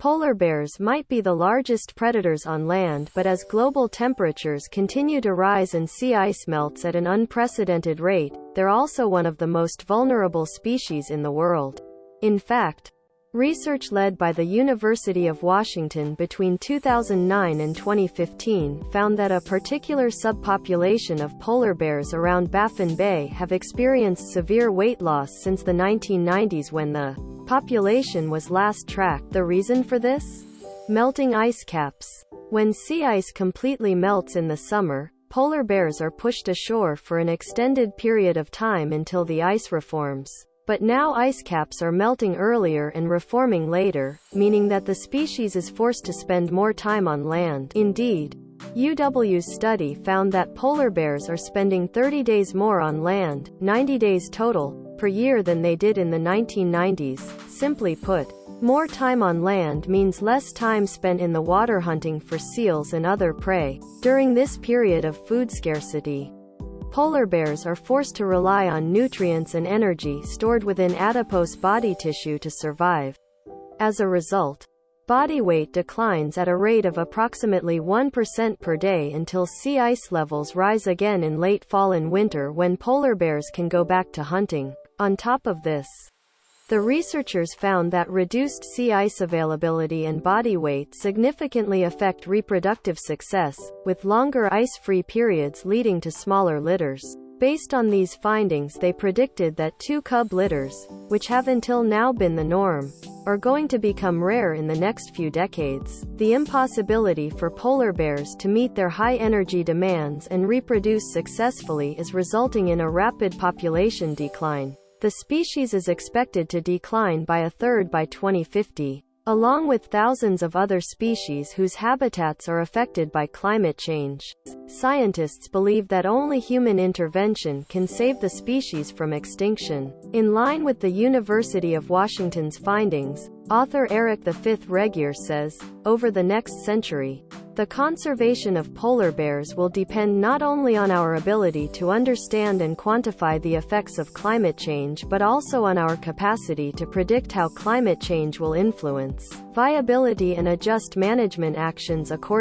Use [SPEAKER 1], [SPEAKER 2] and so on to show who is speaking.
[SPEAKER 1] Polar bears might be the largest predators on land, but as global temperatures continue to rise and sea ice melts at an unprecedented rate, they're also one of the most vulnerable species in the world. In fact, research led by the University of Washington between 2009 and 2015 found that a particular subpopulation of polar bears around Baffin Bay have experienced severe weight loss since the 1990s when the population was last tracked. The reason for this? Melting ice caps. When sea ice completely melts in the summer, polar bears are pushed ashore for an extended period of time until the ice reforms. But now ice caps are melting earlier and reforming later, meaning that the species is forced to spend more time on land. Indeed, UW's study found that polar bears are spending 30 days more on land, 90 days total, per year than they did in the 1990s. Simply put, more time on land means less time spent in the water hunting for seals and other prey. During this period of food scarcity, polar bears are forced to rely on nutrients and energy stored within adipose body tissue to survive. As a result, body weight declines at a rate of approximately 1% per day until sea ice levels rise again in late fall and winter when polar bears can go back to hunting. On top of this, the researchers found that reduced sea ice availability and body weight significantly affect reproductive success, with longer ice-free periods leading to smaller litters. Based on these findings, they predicted that 2 cub litters, which have until now been the norm, are going to become rare in the next few decades. The impossibility for polar bears to meet their high energy demands and reproduce successfully is resulting in a rapid population decline. The species is expected to decline by a third by 2050, along with thousands of other species whose habitats are affected by climate change. Scientists believe that only human intervention can save the species from extinction. In line with the University of Washington's findings, author Eric V. Regier says, over the next century, the conservation of polar bears will depend not only on our ability to understand and quantify the effects of climate change but also on our capacity to predict how climate change will influence viability and adjust management actions accordingly.